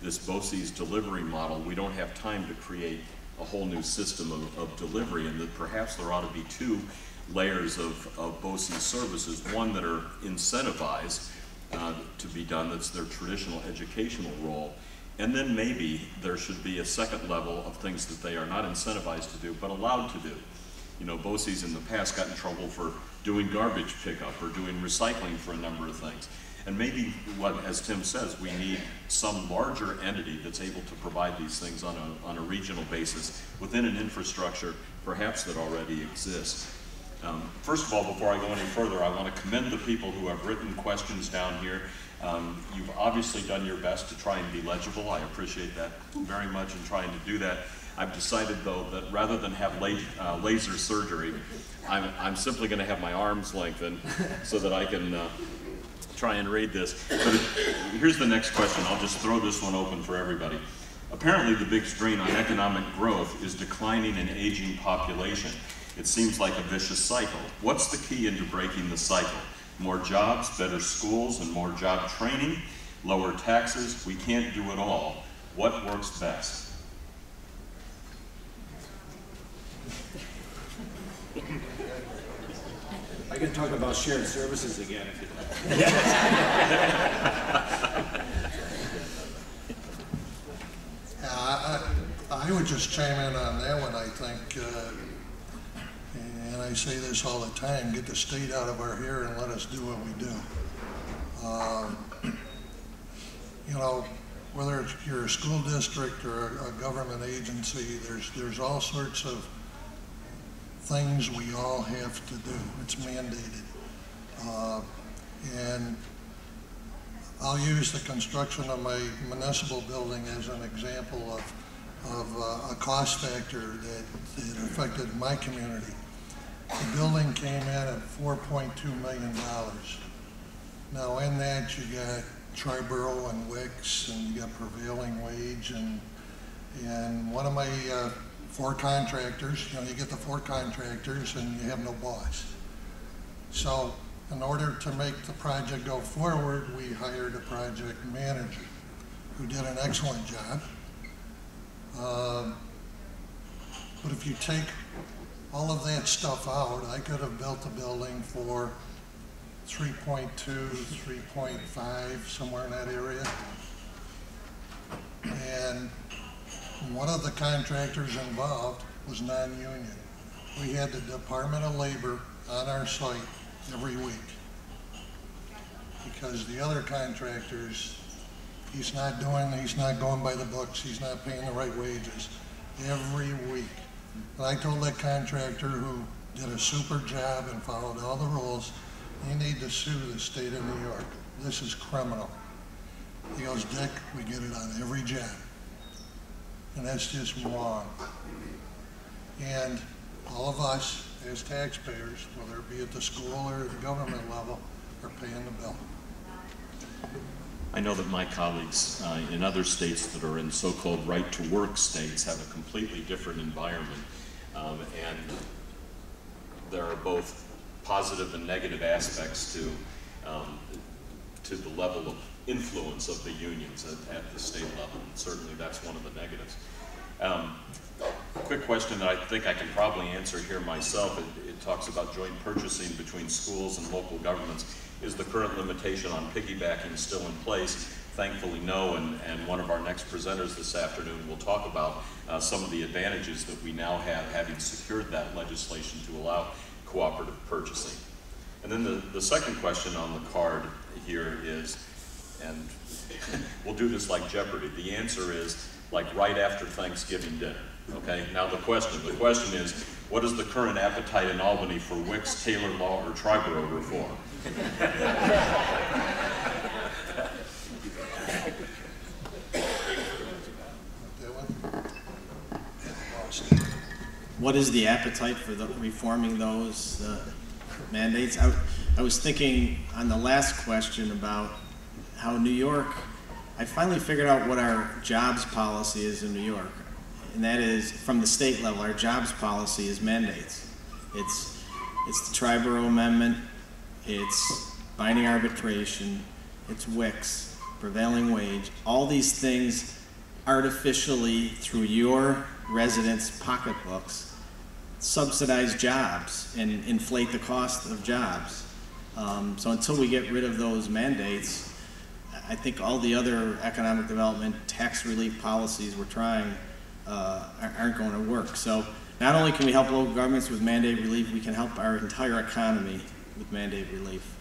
this BOCES delivery model, we don't have time to create a whole new system of delivery, and that perhaps there ought to be two layers of BOCES services, one that are incentivized to be done, that's their traditional educational role, and then maybe there should be a second level of things that they are not incentivized to do, but allowed to do. You know, BOCES in the past got in trouble for doing garbage pickup or doing recycling for a number of things. And maybe, as Tim says, we need some larger entity that's able to provide these things on a regional basis within an infrastructure perhaps that already exists. First of all, before I go any further, I want to commend the people who have written questions down here. You've obviously done your best to try and be legible. I appreciate that very much in trying to do that. I've decided, though, that rather than have laser surgery, I'm simply going to have my arms lengthened so that I can try and read this. But here's the next question. I'll just throw this one open for everybody. Apparently, the big strain on economic growth is declining and aging population. It seems like a vicious cycle. What's the key into breaking the cycle? More jobs, better schools, and more job training, lower taxes. We can't do it all. What works best? I can talk about shared services again if you'd like. I would just chime in on that one, I think, and I say this all the time, get the state out of our hair and let us do what we do. You know, whether you're a school district or a government agency, there's all sorts of things we all have to do. It's mandated. And I'll use the construction of my municipal building as an example of a cost factor that affected my community. The building came in at $4.2 million. Now in that you got Triborough and Wicks, and you got prevailing wage, and one of my 4 contractors, you know, you get the 4 contractors and you have no boss. So in order to make the project go forward, we hired a project manager who did an excellent job. But if you take all of that stuff out, I could have built the building for 3.2, 3.5, somewhere in that area. And one of the contractors involved was non-union. We had the Department of Labor on our site every week because the other contractors, he's not going by the books, he's not paying the right wages every week. And I told that contractor, who did a super job and followed all the rules, you need to sue the state of New York. This is criminal. He goes, Dick, we get it on every job. And that's just wrong. And all of us as taxpayers, whether it be at the school or at the government level, are paying the bill. I know that my colleagues in other states that are in so-called right-to-work states have a completely different environment, and there are both positive and negative aspects to the level of influence of the unions at the state level, and certainly that's one of the negatives. Quick question that I think I can probably answer here myself. It talks about joint purchasing between schools and local governments. Is the current limitation on piggybacking still in place? Thankfully, no, and one of our next presenters this afternoon will talk about some of the advantages that we now have, having secured that legislation to allow cooperative purchasing. And then the second question on the card here is, and we'll do this like Jeopardy, the answer is like right after Thanksgiving dinner, okay? Now the question is, what is the current appetite in Albany for Wicks, Taylor Law, or Triborough reform? What is the appetite for reforming those mandates? I was thinking on the last question about how New York, I finally figured out what our jobs policy is in New York. And that is, from the state level, our jobs policy is mandates. It's the Triborough Amendment, it's binding arbitration, it's Wicks, prevailing wage, all these things artificially through your residents' pocketbooks subsidize jobs and inflate the cost of jobs. So until we get rid of those mandates, I think all the other economic development, tax relief policies we're trying aren't going to work. So not only can we help local governments with mandate relief, we can help our entire economy with mandate relief.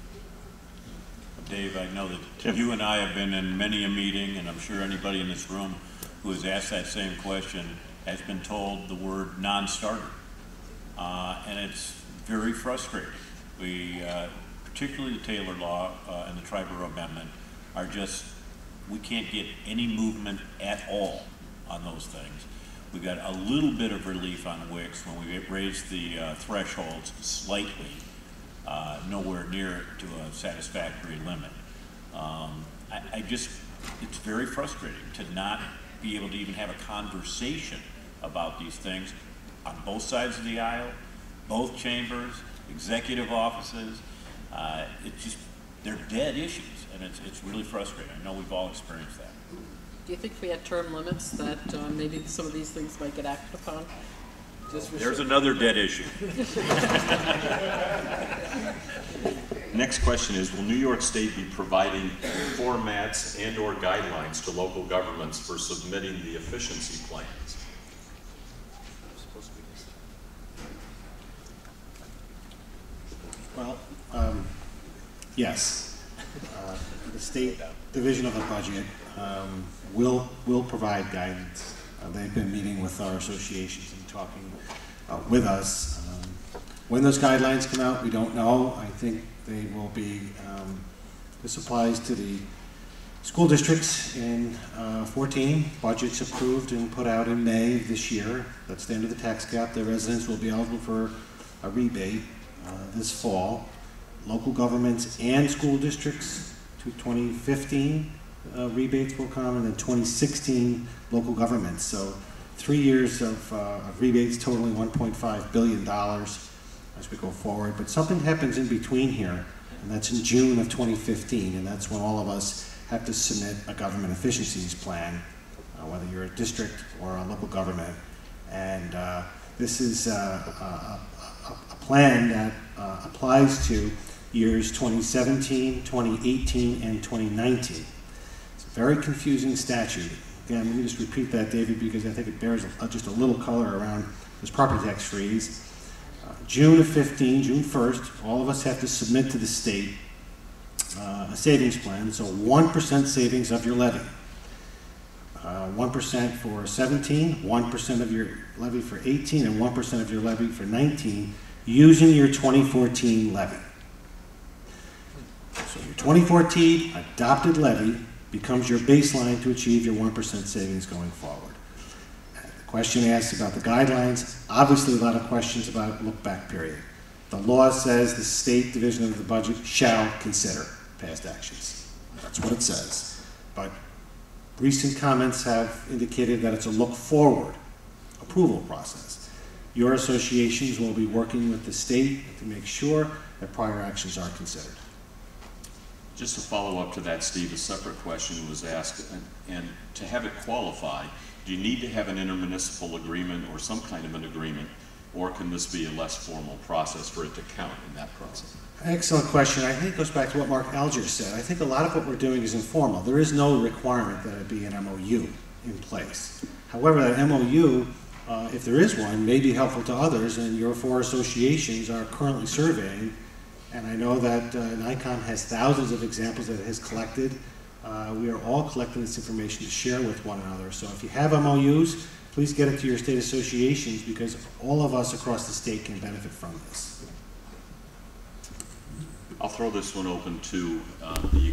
Dave, I know that you and I have been in many a meeting, and I'm sure anybody in this room who has asked that same question has been told the word non-starter. And it's very frustrating. We, particularly the Taylor Law and the Triborough Amendment, are just, we can't get any movement at all on those things. We got a little bit of relief on WICS when we raised the thresholds slightly, nowhere near to a satisfactory limit. I just, it's very frustrating to not be able to even have a conversation about these things on both sides of the aisle, both chambers, executive offices. It's just, they're dead issues, and it's really frustrating. I know we've all experienced that. Do you think if we had term limits that maybe some of these things might get acted upon? There's another dead issue. Next question is, will New York State be providing formats and/or guidelines to local governments for submitting the efficiency plans? Well, yes. The State Division of the Budget will provide guidance. They've been meeting with our associations and talking with us. When those guidelines come out, we don't know. I think they will be, this applies to the school districts in 14. Budgets approved and put out in May of this year. That's the end of the tax cap. Their residents will be eligible for a rebate this fall. Local governments and school districts to 2015 rebates will come, and then 2016 local governments. So 3 years of rebates totaling $1.5 billion as we go forward. But something happens in between here, and that's in June of 2015, and that's when all of us have to submit a government efficiencies plan, whether you're a district or a local government. And this is a plan that applies to years 2017, 2018, and 2019. It's a very confusing statute. Again, let me just repeat that, David, because I think it bears just a little color around this property tax freeze. June of 15, June 1st, all of us have to submit to the state a savings plan, so 1% savings of your levy. 1% for 17, 1% of your levy for 18, and 1% of your levy for 19, using your 2014 levy. So your 2014 adopted levy becomes your baseline to achieve your 1% savings going forward. The question asks about the guidelines. Obviously, a lot of questions about look-back period. The law says the State Division of the Budget shall consider past actions. That's what it says. But recent comments have indicated that it's a look-forward approval process. Your associations will be working with the state to make sure that prior actions are considered. Just to follow up to that, Steve, a separate question was asked, and to have it qualify, do you need to have an intermunicipal agreement or some kind of an agreement, or can this be a less formal process for it to count in that process? Excellent question. I think it goes back to what Mark Alger said. I think a lot of what we're doing is informal. There is no requirement that it be an MOU in place. However, that MOU, if there is one, may be helpful to others, and your 4 associations are currently surveying. And I know that NICOM has thousands of examples that it has collected. We are all collecting this information to share with one another. So if you have MOUs, please get it to your state associations, because all of us across the state can benefit from this. I'll throw this one open to the